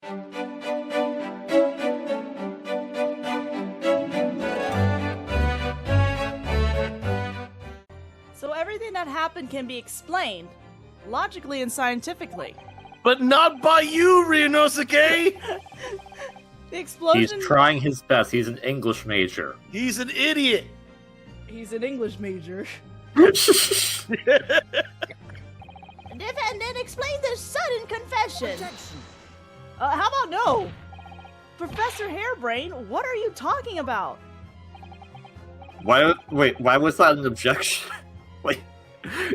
So everything that happened can be explained, logically and scientifically. But not by you, Ryunosuke! The explosion... He's trying his best. He's an English major. He's an idiot! He's an English major. And then explain the sudden confession. How about no? Professor Hairbrain, what are you talking about? Why was that an objection? Wait,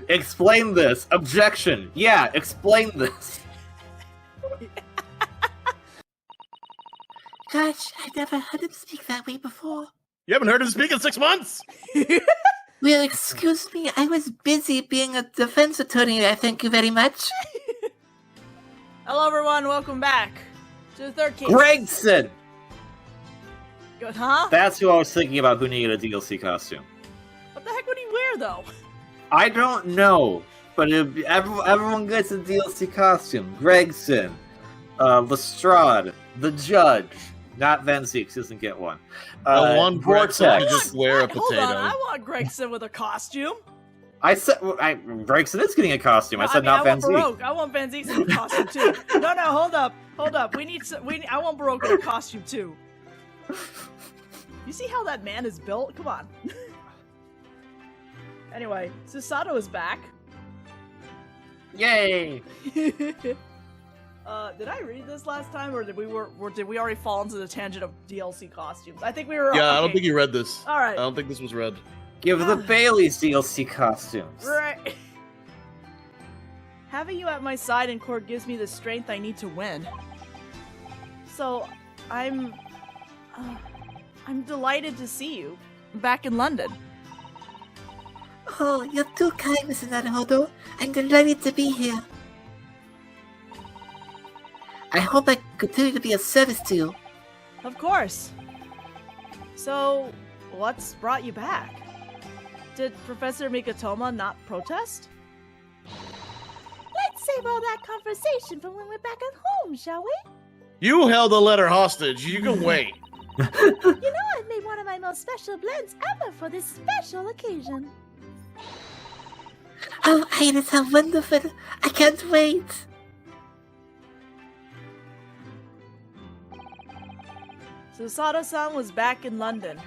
explain this. Objection. Yeah, explain this. Gosh, I've never heard him speak that way before. You haven't heard him speak in 6 months? Well, excuse me, I was busy being a defense attorney, thank you very much. Hello everyone, welcome back to the third case. Gregson! Good, huh? That's who I was thinking about who needed a DLC costume. What the heck would he wear, though? I don't know, but everyone gets a DLC costume. Gregson, Lestrade, the Judge. Not Van Zeeks doesn't get one. I want Gregson to Vortex. just wear a Hold potato. on, I want Gregson with a costume. I said Gregson is getting a costume. I said not Van Zeeks. Baroque. I want Van Zeeks in a costume too. No, hold up. I want Baroque in a costume too. You see how that man is built? Come on. Anyway, Susato is back. Yay! Did I read this last time, or did we already fall into the tangent of DLC costumes? I think we were. Yeah, okay. I don't think you read this. All right. I don't think this was read. Give the Baileys DLC costumes. Right. Having you at my side in court gives me the strength I need to win. So, I'm delighted to see you back in London. Oh, you're too kind, Mr. Naruhodo. I'm delighted to be here. I hope I continue to be of service to you. Of course. So, what's brought you back? Did Professor Mikatoma not protest? Let's save all that conversation for when we're back at home, shall we? You held a letter hostage. You can wait. You know I've made one of my most special blends ever for this special occasion. Oh, Ines, how wonderful. I can't wait. Susato-san was back in London.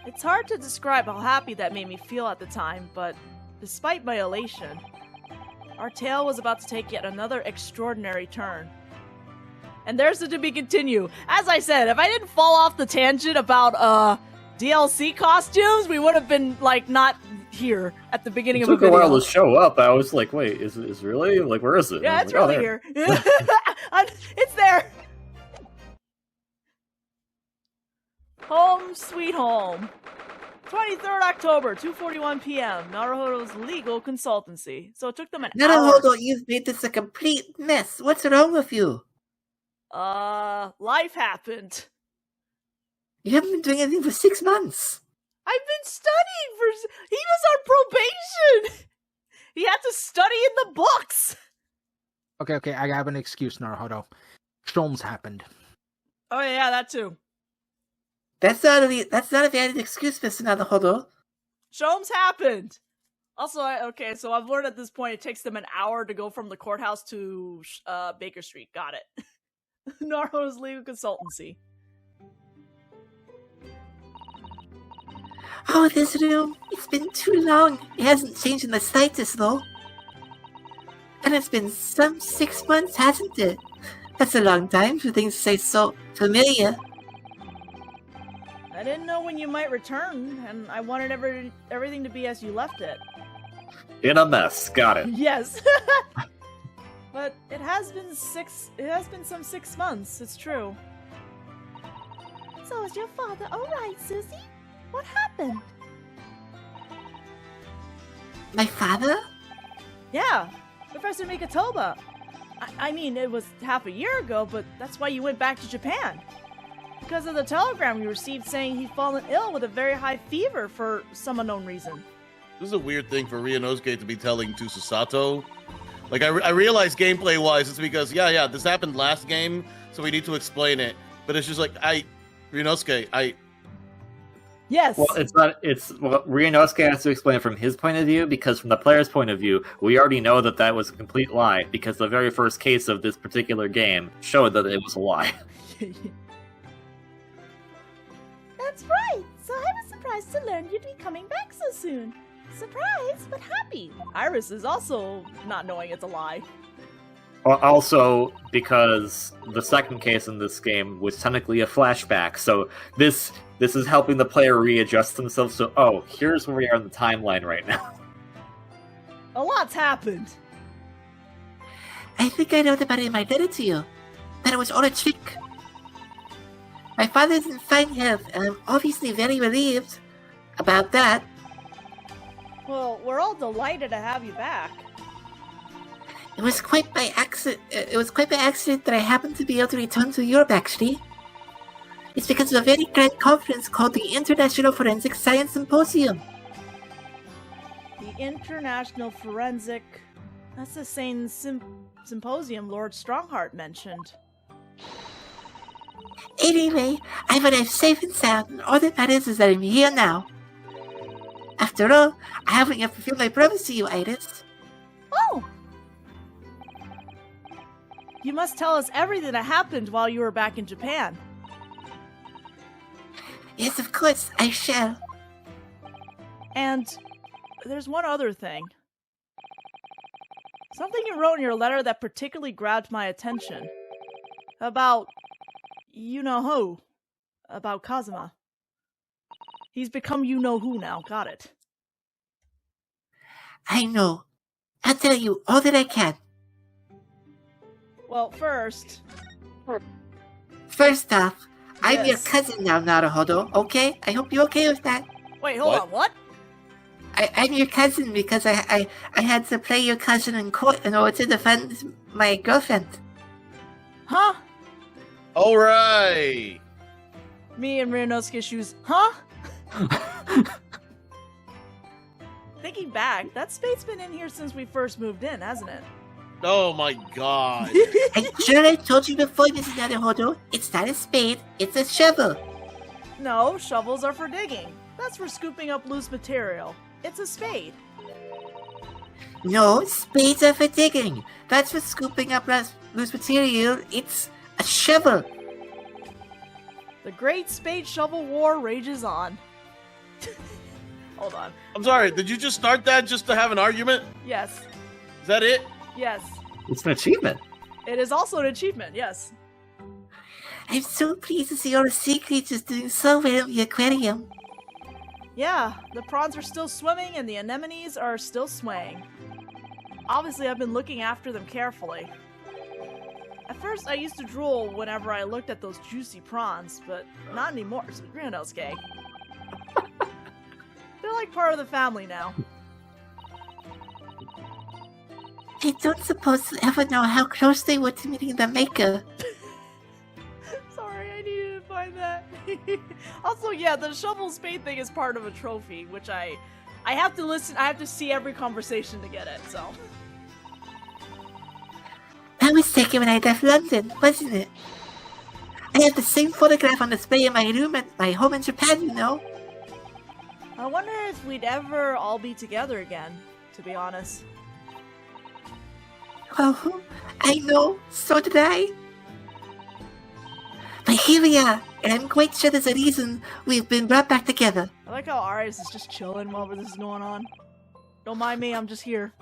It's hard to describe how happy that made me feel at the time, but despite my elation, our tale was about to take yet another extraordinary turn. And there's the to be continue. As I said, if I didn't fall off the tangent about DLC costumes, we would have been like not here at the beginning of the video. It took a while to show up. I was like, wait, is really? Like, where is it? Yeah, it's like, really here. It's there. Home sweet home. 23rd October, 2:41 p.m. Naruhodo's legal consultancy. So it took them an hour. Naruhodo, you've made this a complete mess. What's wrong with you? Life happened. You haven't been doing anything for 6 months. I've been studying for... He was on probation! He had to study in the books! Okay, I have an excuse, Naruhodo. Sholmes happened. Oh yeah, that too. That's not a valid excuse, Mr. Naruhodo. Sholmes happened! Also, so I've learned at this point it takes them an hour to go from the courthouse to Baker Street. Got it. Naruhodo's legal consultancy. Oh, this room. It's been too long. It hasn't changed in the slightest, though. And it's been some 6 months, hasn't it? That's a long time for things to say so familiar. I didn't know when you might return, and I wanted everything to be as you left it. In a mess. Got it. Yes. But it has been some 6 months, it's true. So is your father alright, Susie? What happened? My father? Yeah, Professor Mikatoba. I mean, it was half a year ago, but that's why you went back to Japan. Because of the telegram we received saying he'd fallen ill with a very high fever for some unknown reason. This is a weird thing for Ryunosuke to be telling to Susato. Like, I realize gameplay-wise, it's because, yeah, this happened last game, so we need to explain it. But it's just like, Ryunosuke, Yes. Well, Ryunosuke has to explain it from his point of view, because from the player's point of view, we already know that was a complete lie, because the very first case of this particular game showed that it was a lie. That's right. So I was surprised to learn you'd be coming back so soon. Surprised, but happy. Iris is also not knowing it's a lie. Also, because the second case in this game was technically a flashback, so this is helping the player readjust themselves. So, here's where we are in the timeline right now. A lot's happened. I think I wrote about it in my letter to you. That it was all a trick. My father's in fine health, and I'm obviously very relieved about that. Well, we're all delighted to have you back. It was quite by accident. That I happened to be able to return to Europe. Actually, it's because of a very grand conference called the International Forensic Science Symposium. The International Forensic... That's the same symposium Lord Strongheart mentioned. Anyway, I've arrived safe and sound, and all that matters is that I'm here now. After all, I haven't yet fulfilled my promise to you, Iris. Oh! You must tell us everything that happened while you were back in Japan. Yes, of course, I shall. And there's one other thing. Something you wrote in your letter that particularly grabbed my attention. About... you-know-who. About Kazuma. He's become you-know-who now, got it. I know. I'll tell you all that I can. Well, first off, I'm your Yes. cousin now, Naruhodo, okay? I hope you're okay with that. Wait, hold on, what? I'm your cousin because I had to play your cousin in court in order to defend my girlfriend. Huh? All right. Me and Ryunosuke shoes, huh? Thinking back, that spade's been in here since we first moved in, hasn't it? Oh my god. I'm sure I told you before, Mrs. Naruhodo, it's not a spade, it's a shovel. No, shovels are for digging. That's for scooping up loose material. It's a spade. No, spades are for digging. That's for scooping up loose material. It's a shovel. The Great Spade Shovel War rages on. Hold on. I'm sorry, did you just start that just to have an argument? Yes. Is that it? Yes. It's an achievement. It is also an achievement, yes. I'm so pleased to see all the sea creatures doing so well in the aquarium. Yeah, the prawns are still swimming and the anemones are still swaying. Obviously, I've been looking after them carefully. At first, I used to drool whenever I looked at those juicy prawns, but not anymore. Ryunosuke. They're like part of the family now. I don't suppose you'll ever know how close they were to meeting the Maker. Sorry, I needed to find that. Also, yeah, the shovel spade thing is part of a trophy, which I have to listen, I have to see every conversation to get it, so. That was taken when I left London, wasn't it? I have the same photograph on display in my room at my home in Japan, you know. I wonder if we'd ever all be together again, to be honest. Well, I know, so did I. But here we are, and I'm quite sure there's a reason we've been brought back together. I like how Arias is just chilling while this is going on. Don't mind me, I'm just here.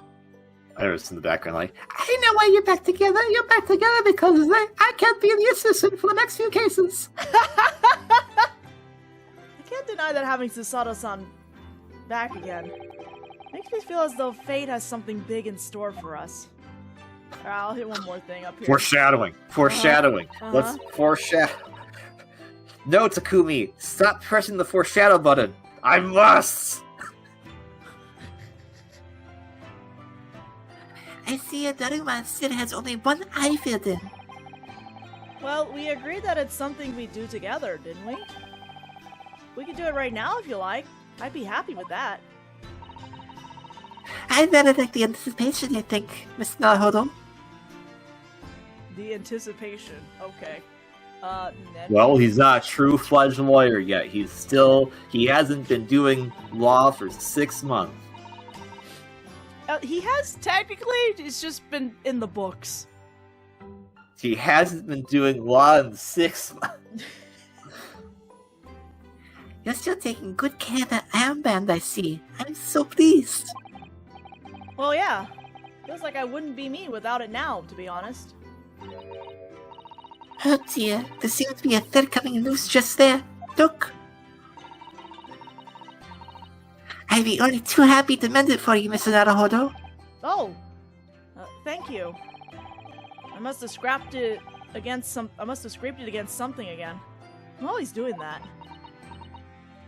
Iris in the background, like, I know why you're back together. You're back together because I can't be the assistant for the next few cases. I can't deny that having Susato-san back again makes me feel as though fate has something big in store for us. Alright, I'll hit one more thing up here. foreshadowing. Let's foreshadow. No, Takumi, stop pressing the foreshadow button. I must. I see a Daruma still has only one eye filled in. Well, we agreed that it's something we do together, didn't we? We can do it right now if you like. I'd be happy with that. I rather like the anticipation, I think, Miss Naruhodo. The anticipation. Okay. Ned? Well, he's not a true-fledged lawyer yet. He hasn't been doing law for 6 months. He has technically. It's just been in the books. He hasn't been doing law in 6 months. You're still taking good care of that armband, I see. I'm so pleased. Well, yeah. Feels like I wouldn't be me without it now, to be honest. Oh dear, there seems to be a thread coming loose just there. Look. I'd be only too happy to mend it for you, Mr. Naruhodo. Oh, thank you. I must have scraped it against scraped it against something again. I'm always doing that.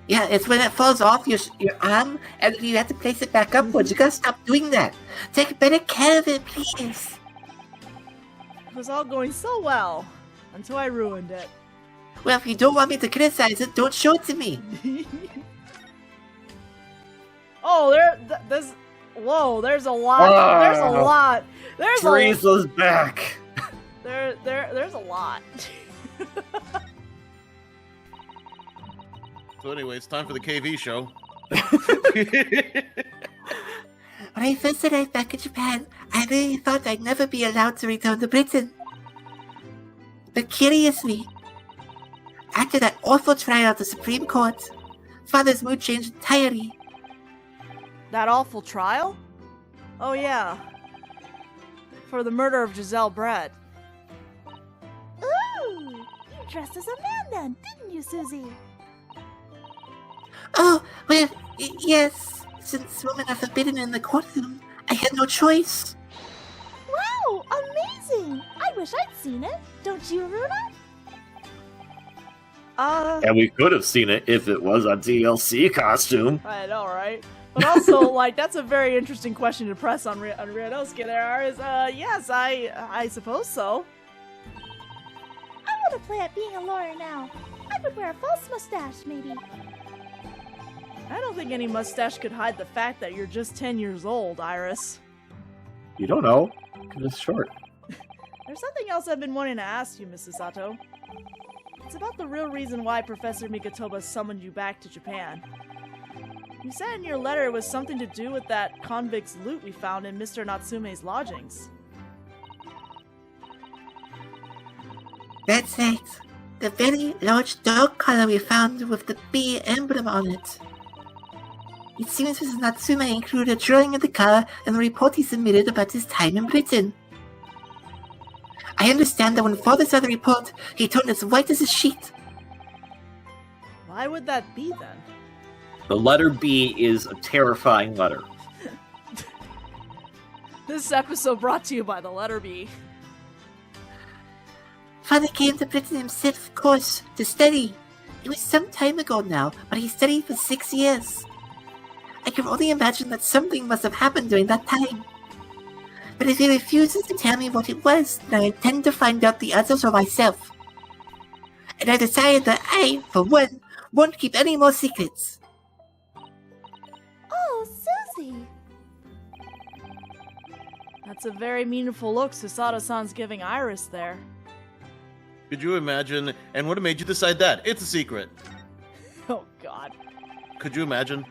Yeah, it's when it falls off your arm and you have to place it back upwards. You gotta stop doing that. Take better care of it, please. It was all going so well until I ruined it. Well, if you don't want me to criticize it, don't show it to me. Oh, there's a lot. There's a lot. Teresa's back. There's a lot. So anyway, it's time for the KV show. When I first arrived back in Japan, I really thought I'd never be allowed to return to Britain. But curiously, after that awful trial at the Supreme Court, Father's mood changed entirely. That awful trial? Oh yeah. For the murder of Giselle Brett. Ooh! You dressed as a man then, didn't you, Susie? Oh, well, yes. Since women are forbidden in the courtroom, I had no choice. Wow! Amazing! I wish I'd seen it. Don't you, Runa? And we could have seen it if it was a DLC costume. I know, right? But also, like, that's a very interesting question to press on Ryanosuke there. Yes, I suppose so. I want to play at being a lawyer now. I would wear a false mustache, maybe. I don't think any mustache could hide the fact that you're just 10 years old, Iris. You don't know. It's short. There's something else I've been wanting to ask you, Mrs. Sato. It's about the real reason why Professor Mikotoba summoned you back to Japan. You said in your letter it was something to do with that convict's loot we found in Mr. Natsume's lodgings. That's right. The very large dog collar we found with the bee emblem on it. It seems Mr. Natsume included a drawing of the collar in the report he submitted about his time in Britain. I understand that when Father saw the report, he turned as white as a sheet. Why would that be then? The letter B is a terrifying letter. This episode brought to you by the letter B. Father came to Britain himself, of course, to study. It was some time ago now, but he studied for 6 years. I can only imagine that something must have happened during that time. But if he refuses to tell me what it was, then I intend to find out the answers for myself. And I decided that I, for one, won't keep any more secrets. Oh, Susie! That's a very meaningful look Susato-san's giving Iris there. Could you imagine? And what made you decide that? It's a secret. Oh God. Could you imagine?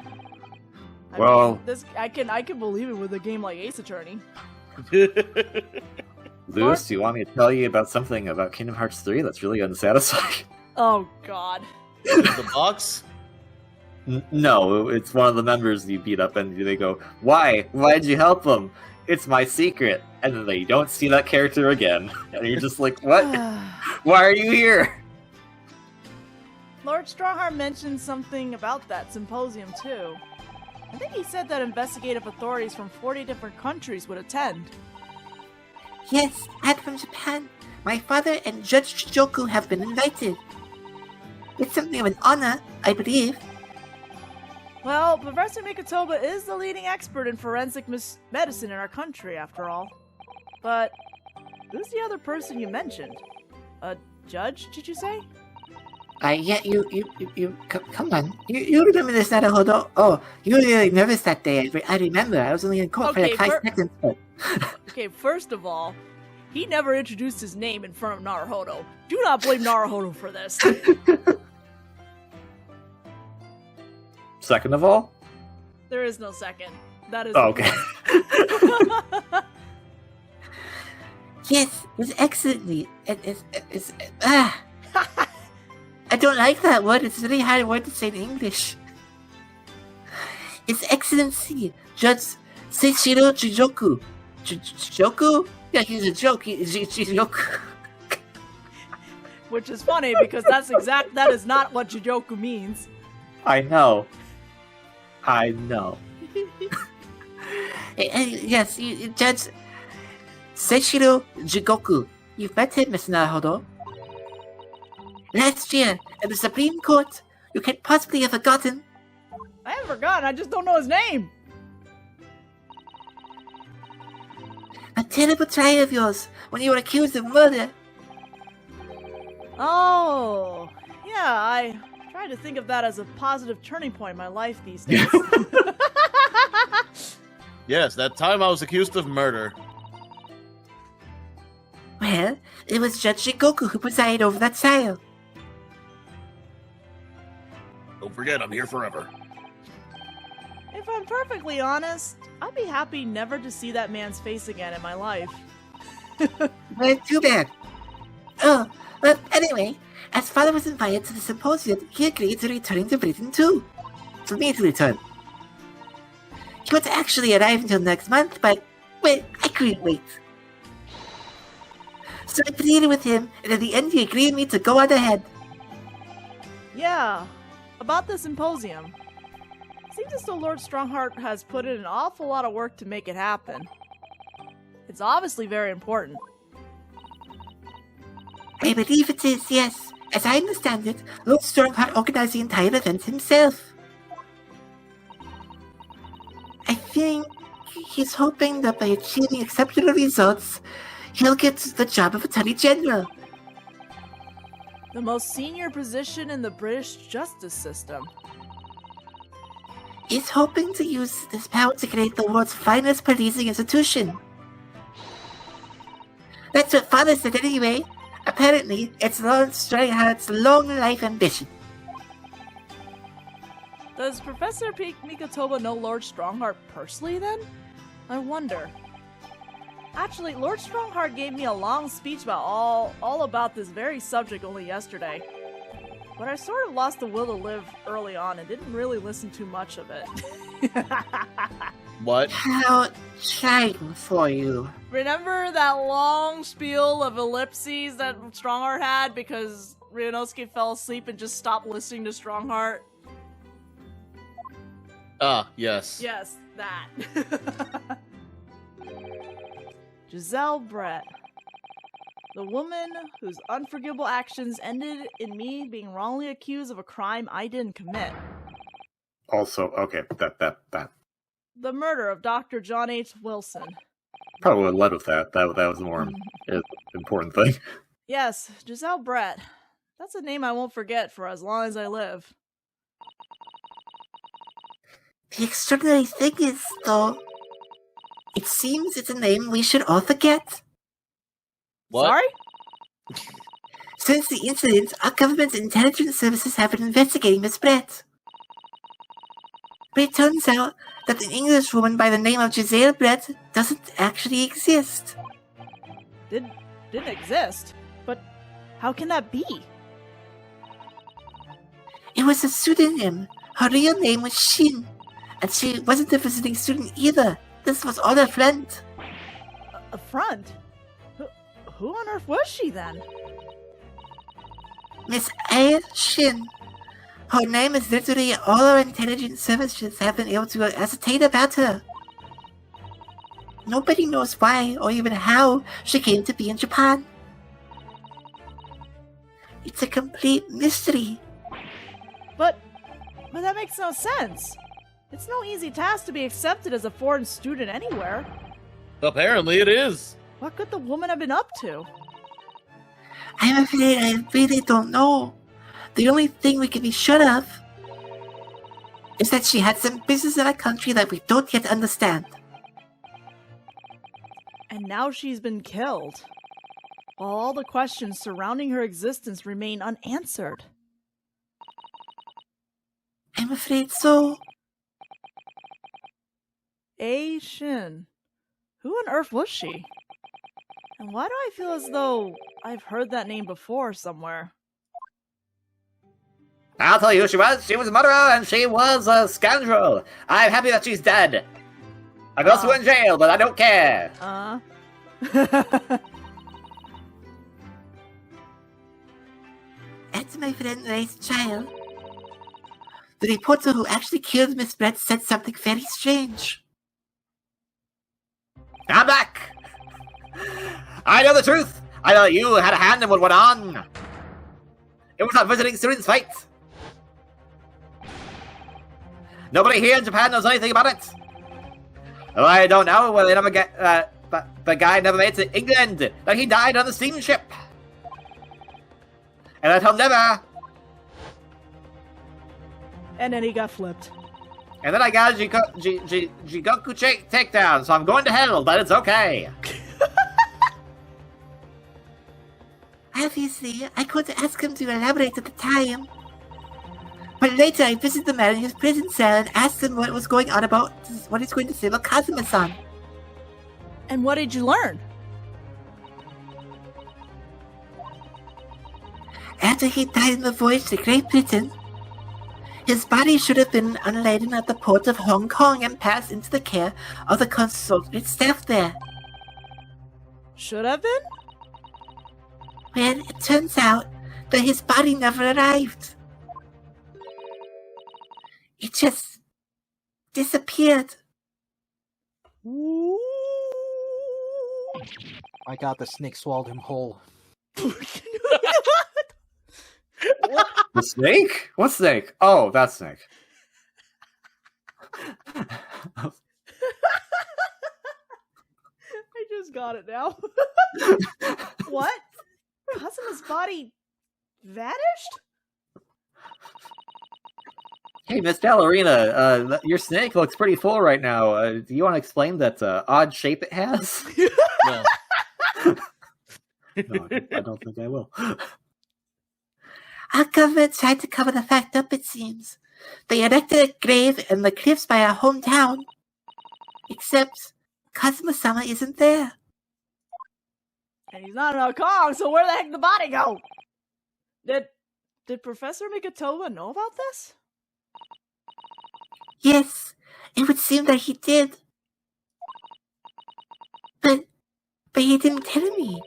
Well, I can believe it with a game like Ace Attorney. Lewis, do you want me to tell you about something about Kingdom Hearts 3 that's really unsatisfying? Oh God. The box? No, it's one of the members you beat up and they go, "Why? Why'd you help him? It's my secret." And then they don't see that character again. And you're just like, what? Why are you here? Lord Strawheart mentioned something about that symposium too. I think he said that investigative authorities from 40 different countries would attend. Yes, and from Japan. My father and Judge Chijoku have been invited. It's something of an honor, I believe. Well, Professor Mikotoba is the leading expert in forensic medicine in our country, after all. But who's the other person you mentioned? A judge, did you say? Yeah, come on. You remember this, Naruhodo? Oh, you were really nervous that day. I remember. I was only in court for like 5 seconds. But... Okay, first of all, he never introduced his name in front of Naruhodo. Do not blame Naruhodo for this. Second of all? There is no second. That is okay. Yes, it was excellently. It's I don't like that word. It's a really hard word to say in English. His Excellency, Judge Seishiro Chijoku. Chijoku? Yeah, he's a joke. He's Chijoku. Which is funny because that is not what Jijoku means. I know. Yes, Judge Seishiro Jigoku. You've met him, Mr. Naruhodo. Last year, at the Supreme Court, you can't possibly have forgotten. I haven't forgotten, I just don't know his name. A terrible trial of yours when you were accused of murder. Oh, yeah, I try to think of that as a positive turning point in my life these days. Yes, that time I was accused of murder. Well, it was Judge Jigoku who presided over that trial. Don't forget, I'm here forever. If I'm perfectly honest, I'd be happy never to see that man's face again in my life. Well, too bad. Oh, but anyway, as father was invited to the symposium, he agreed to return to Britain too. For me to return. He won't actually arrive until next month, but, well, I couldn't wait. So I pleaded with him, and at the end he agreed with me to go on ahead. Yeah, about the symposium. Seems as though Lord Strongheart has put in an awful lot of work to make it happen. It's obviously very important. I believe it is, yes. As I understand it, Lord Strongheart organized the entire event himself. I think he's hoping that by achieving exceptional results, he'll get the job of Attorney General. The most senior position in the British justice system. He's hoping to use this power to create the world's finest policing institution. That's what Father said anyway. Apparently, it's Lord Strongheart's long life ambition. Does Professor Mikotoba know Lord Strongheart personally then? I wonder. Actually, Lord Strongheart gave me a long speech about all about this very subject only yesterday. But I sort of lost the will to live early on and didn't really listen too much of it. What? How trying for you. Remember that long spiel of ellipses that Strongheart had because Ryunosuke fell asleep and just stopped listening to Strongheart? Ah, yes. Yes, that. Giselle Brett. The woman whose unforgivable actions ended in me being wrongly accused of a crime I didn't commit. Also, okay, that. The murder of Dr. John H. Wilson. Probably would have led with that. That was the more important thing. Yes, Giselle Brett. That's a name I won't forget for as long as I live. The extraordinary thing is, though, it seems it's a name we should all forget. What? Sorry? Since the incident, our government's intelligence services have been investigating Miss Brett. But it turns out that an English woman by the name of Giselle Brett doesn't actually exist. Didn't exist? But how can that be? It was a pseudonym. Her real name was Shin. And she wasn't a visiting student either. This was all a front. A front? Who on earth was she then? Miss Air Shin. Her name is literally all our intelligence services have been able to ascertain about her. Nobody knows why or even how she came to be in Japan. It's a complete mystery. But that makes no sense. It's no easy task to be accepted as a foreign student anywhere. Apparently it is. What could the woman have been up to? I'm afraid I really don't know. The only thing we can be sure of is that she had some business in a country that we don't yet understand. And now she's been killed, while all the questions surrounding her existence remain unanswered. I'm afraid so. A Shin. Who on earth was she? And why do I feel as though I've heard that name before somewhere? I'll tell you who she was. She was a murderer, and she was a scoundrel. I'm happy that she's dead. I'm also in jail, but I don't care. That's my friend Ray's child. The reporter who actually killed Miss Brett said something very strange. I'm back. I know the truth. I know that you had a hand in what went on. It was not visiting students' fight. Nobody here in Japan knows anything about it. Oh, I don't know whether they never get. But the guy never made it to England. That he died on the steamship, and that he'll never. And then he got flipped. And then I got a Jigoku takedown, so I'm going to hell, but it's okay. Obviously, I couldn't ask him to elaborate at the time. But later I visited the man in his prison cell and asked him what was going on about what he's going to say about Kazuma-san. And what did you learn? After he died on the voyage to Great Britain, his body should have been unladen at the port of Hong Kong and passed into the care of the consulate staff there. Should have been? Well, it turns out that his body never arrived. It just disappeared. I got the snake swallowed him whole. The snake? What snake? Oh, that snake. I just got it now. What? Kazuma's body vanished? Hey, Miss Ballerina, your snake looks pretty full right now. Do you want to explain that odd shape it has? No. No, I don't think I will. Our government tried to cover the fact up, it seems. They erected a grave in the cliffs by our hometown. Except, Kazuma-sama isn't there. And he's not in Hong Kong, so where the heck did the body go? Did Professor Mikatoba know about this? Yes, it would seem that he did. But he didn't tell me.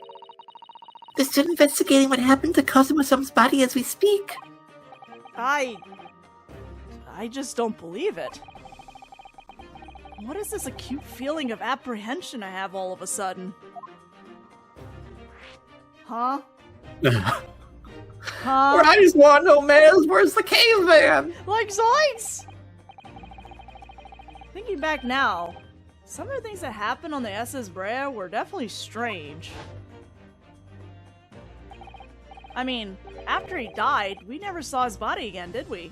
They're still investigating what happened to Kazuma-sama's body as we speak. I just don't believe it. What is this acute feeling of apprehension I have all of a sudden? Huh? Huh? I just want to know, man, where's the caveman? Like Zoinks! Thinking back now, some of the things that happened on the SS Brea were definitely strange. I mean, after he died, we never saw his body again, did we?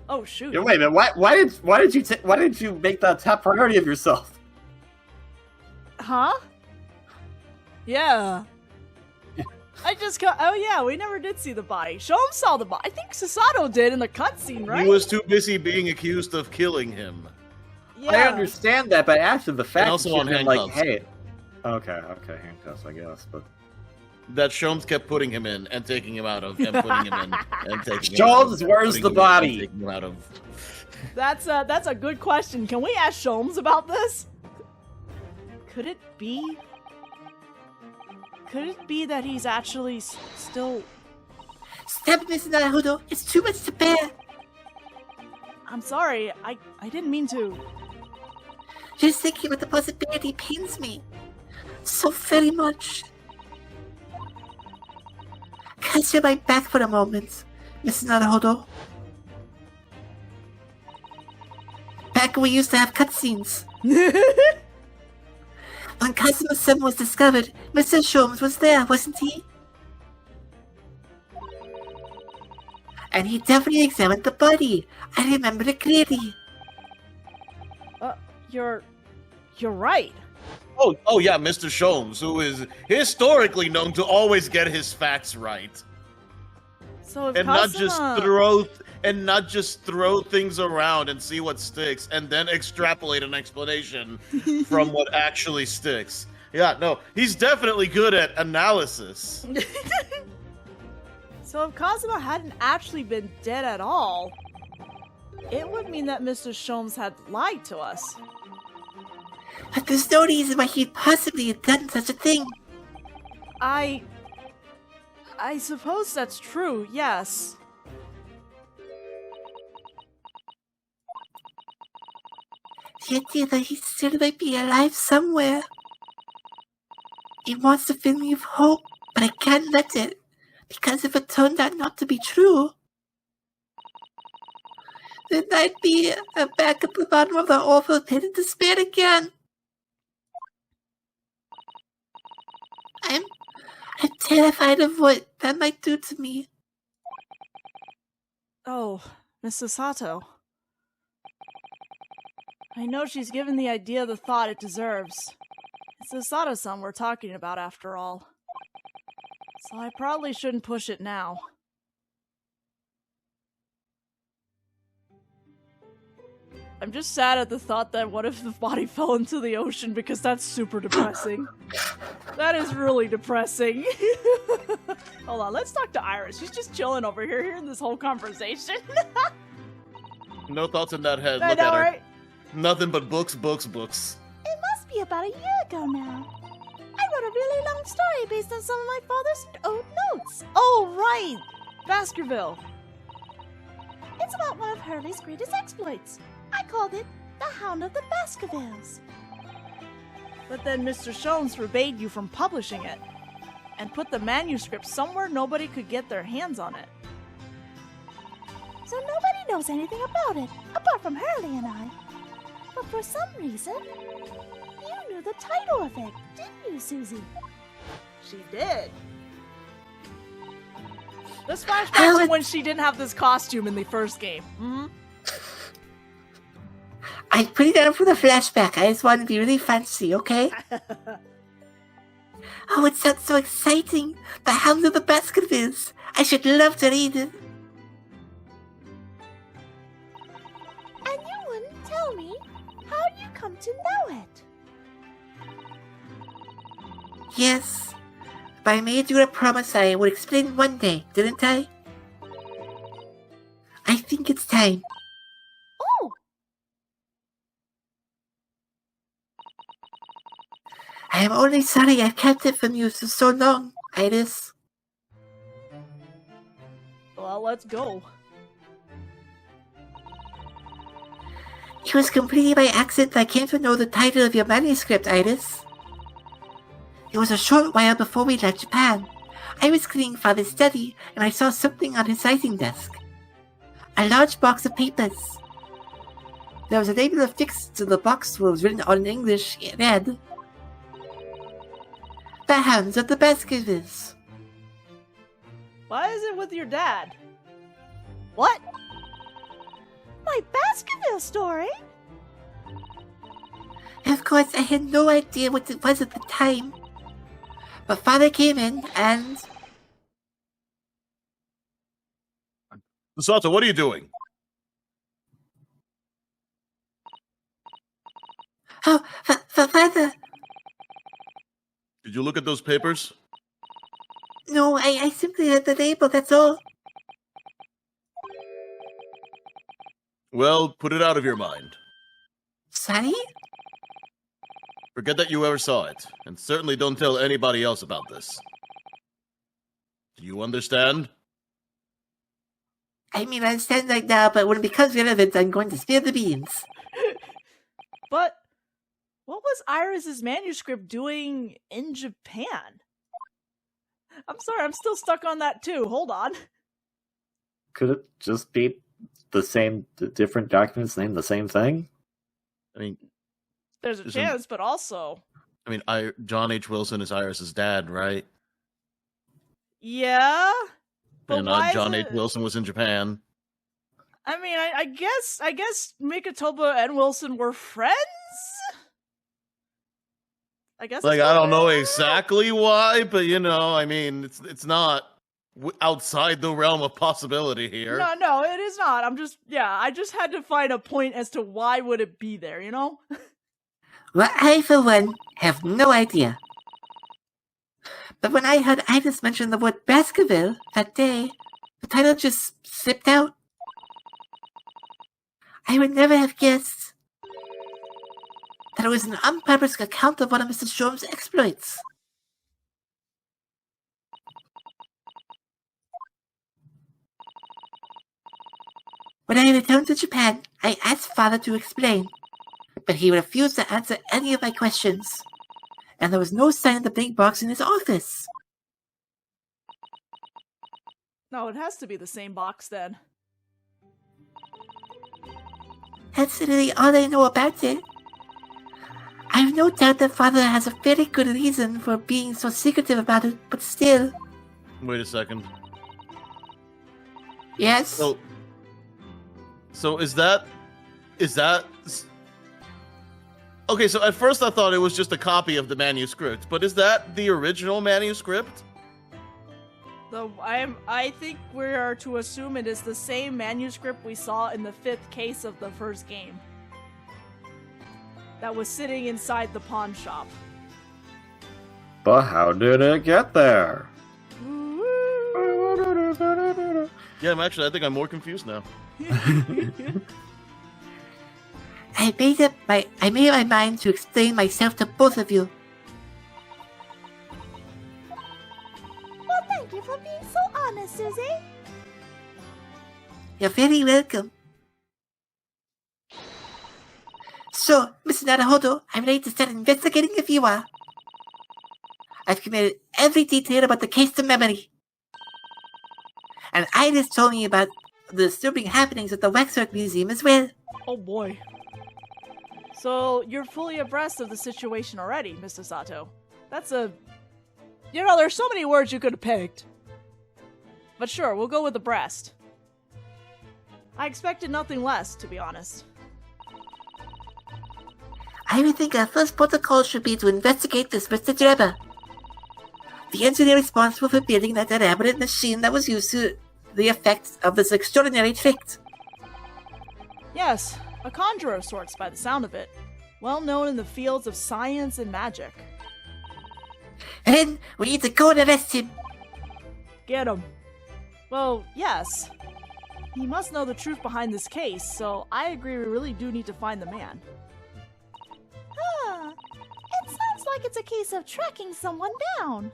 Oh shoot! Wait a minute. Why did you make that top priority of yourself? Huh? Yeah. I just got. Oh yeah, we never did see the body. Shom saw the body. I think Sasato did in the cutscene, right? He was too busy being accused of killing him. Yeah. I understand that, but after the fact, And also on been like, handcuffs. hey, okay, handcuffs, I guess, but That Sholmes kept putting him in and taking him out of, and putting him in and taking him out of. Sholmes, where's putting the him in and body? taking him out of. That's a good question. Can we ask Sholmes about this? Could it be? Could it be that he's actually still? Stop, Mr. Naruto. It's too much to bear. I'm sorry. I didn't mean to. Just thinking about the possibility pains me so very much. Catch your mind back for a moment, Mr. Naruto. Back when we used to have cutscenes. When Kazuma-sama was discovered, Mr. Sholmes was there, wasn't he? And he definitely examined the body. I remember it clearly. You're right. Oh yeah, Mr. Sholmes, who is historically known to always get his facts right. So if And Kazuma... not just throw things around and see what sticks, and then extrapolate an explanation from what actually sticks. Yeah, no, he's definitely good at analysis. So if Kazuma hadn't actually been dead at all, it would mean that Mr. Sholmes had lied to us. But there's no reason why he'd possibly have done such a thing. I suppose that's true, yes. The idea that he still might be alive somewhere. It wants to fill me with hope, but I can't let it. Because if it turned out not to be true, then I'd be back at the bottom of the awful pit of despair again. I'm terrified of what that might do to me. Oh, Mrs. Sato. I know she's given the idea the thought it deserves. It's the Sato-san we're talking about, after all. So I probably shouldn't push it now. I'm just sad at the thought that what if the body fell into the ocean, because that's super depressing. That is really depressing. Hold on, let's talk to Iris. She's just chilling over here hearing this whole conversation. No thoughts in that head. I Look know, at her. right? Nothing but books, books, books. It must be about a year ago now. I wrote a really long story based on some of my father's old notes. Oh, right! Baskerville. It's about one of Hurley's greatest exploits. I called it The Hound of the Baskervilles. But then Mr. Sholmes forbade you from publishing it, and put the manuscript somewhere nobody could get their hands on it. So nobody knows anything about it, apart from Hurley and I. But for some reason, you knew the title of it, didn't you, Susie? She did. This flashback to when she didn't have this costume in the first game. Mm-hmm. I put it down for the flashback. I just want to be really fancy, okay? Oh, it sounds so exciting. The Hound of the Baskervilles. I should love to read it. And you wouldn't tell me how you come to know it. Yes, but I made you a promise I would explain one day, didn't I? I think it's time. Oh! I am only sorry I've kept it from you for so long, Iris. Well, let's go. It was completely by accident I came to know the title of your manuscript, Iris. It was a short while before we left Japan. I was cleaning Father's study, and I saw something on his writing desk. A large box of papers. There was a label affixed to the box where it was written on English. It read, The Hounds of the Baskervilles. Why is it with your dad? What? My Baskerville story? Of course, I had no idea what it was at the time. But Father came in and... Sato, what are you doing? Oh, Father! Did you look at those papers? No, I simply read the label, that's all. Well, put it out of your mind. Sorry? Forget that you ever saw it, and certainly don't tell anybody else about this. Do you understand? I mean, I understand right now, but when it becomes relevant, I'm going to spill the beans. But what was Iris's manuscript doing in Japan? I'm sorry, I'm still stuck on that too. Hold on. Could it just be the different documents named the same thing? I mean, There's a chance, but also... John H. Wilson is Iris's dad, right? Yeah? But And why is John H. it- Wilson was in Japan. I mean, I guess Mikatoba and Wilson were friends? I guess Like, that's I what don't it know is. exactly why, but I mean, it's not outside the realm of possibility here. No, it is not. I just had to find a point as to why would it be there, you know? Well, I, for one, have no idea. But when I heard Iris mention the word Baskerville that day, the title just slipped out. I would never have guessed that it was an unpublished account of one of Mr. Sturm's exploits. When I returned to Japan, I asked Father to explain, but he refused to answer any of my questions, and there was no sign of the big box in his office. No, it has to be the same box then. That's literally all I know about it. I have no doubt that Father has a very good reason for being so secretive about it, but still. Wait a second. Yes? So is that... Okay, so at first I thought it was just a copy of the manuscript, but is that the original manuscript? I think we are to assume it is the same manuscript we saw in the 5th case of the first game. That was sitting inside the pawn shop. But how did it get there? Yeah, I think I'm more confused now. I made up my mind to explain myself to both of you. Well, thank you for being so honest, Susie. You're very welcome. So, Mr. Naruhodo, I'm ready to start investigating if you are. I've committed every detail about the case to memory. And Iris told me about the disturbing happenings at the Waxwork Museum as well. Oh boy. So, you're fully abreast of the situation already, Mr. Sato. That's a... there's so many words you could have picked. But sure, we'll go with abreast. I expected nothing less, to be honest. I would think our first protocol should be to investigate this Mr. Drebber. The engineer responsible for building that elaborate machine that was used to the effects of this extraordinary trick. Yes, a conjurer of sorts by the sound of it. Well known in the fields of science and magic. And then we need to go and arrest him. Get him. Well, yes. He must know the truth behind this case, so I agree we really do need to find the man. Huh. It sounds like it's a case of tracking someone down.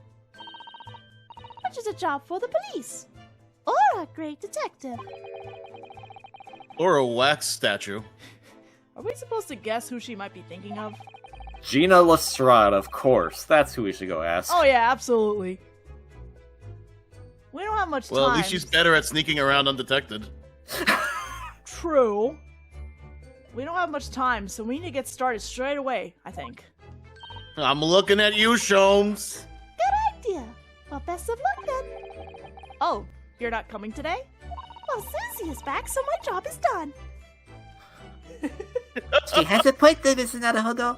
Which is a job for the police. Or a great detective. Or a wax statue. Are we supposed to guess who she might be thinking of? Gina Lestrade, of course. That's who we should go ask. Oh yeah, absolutely. We don't have much time. Well, at least she's better at sneaking around undetected. True. We don't have much time, so we need to get started straight away, I think. I'm looking at you, Sholmes. Good idea. Well, best of luck then. Oh, you're not coming today? Well, Susie is back, so my job is done. She has a point there, Mr. Naruhodo.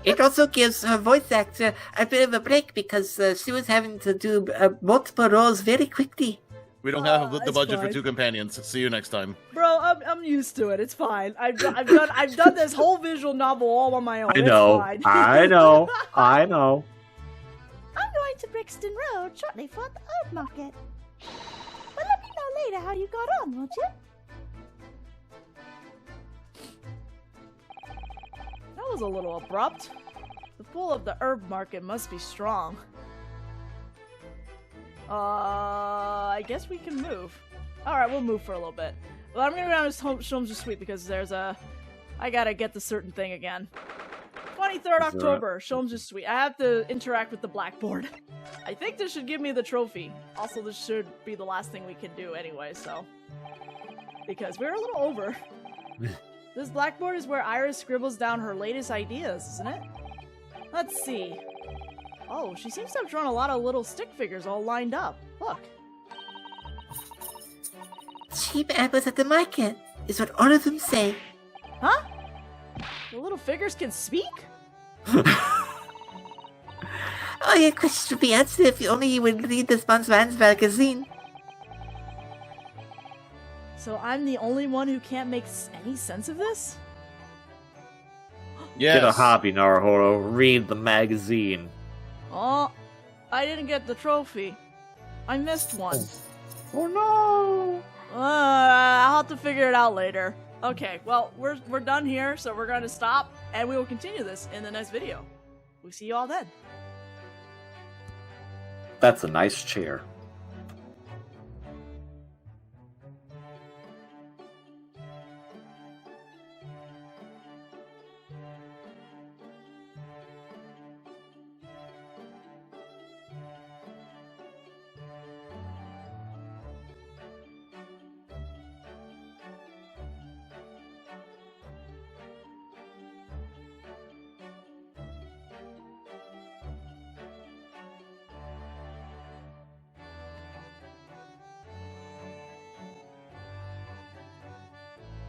It also gives her voice actor a bit of a break because she was having to do multiple roles very quickly. We don't have the That's budget fine. for 2 companions. See you next time. Bro, I'm used to it. It's fine. I've done this whole visual novel all on my own. I know. It's fine. I know. I know. I'm going to Brixton Road shortly for the herb market. But let me know later how you got on, won't you? That was a little abrupt. The pull of the herb market must be strong. I guess we can move. Alright, we'll move for a little bit. Well, I'm gonna go down to Sholmes' Suite because there's a... I gotta get the certain thing again. 23rd October, Sholmes' Suite. I have to interact with the blackboard. I think this should give me the trophy. Also, this should be the last thing we can do anyway, so... Because we're a little over. This blackboard is where Iris scribbles down her latest ideas, isn't it? Let's see. Oh, she seems to have drawn a lot of little stick figures all lined up. Look. Cheap apples at the market is what all of them say. Huh? The little figures can speak? All your questions would be answered if only you would read this month's Man's magazine. So I'm the only one who can't make any sense of this? Yes. Get a hobby, Naruhodo. Read the magazine. Oh, I didn't get the trophy. I missed one. Oh no! I'll have to figure it out later. Okay, well, we're done here, so we're going to stop, and we will continue this in the next video. We'll see you all then. That's a nice chair.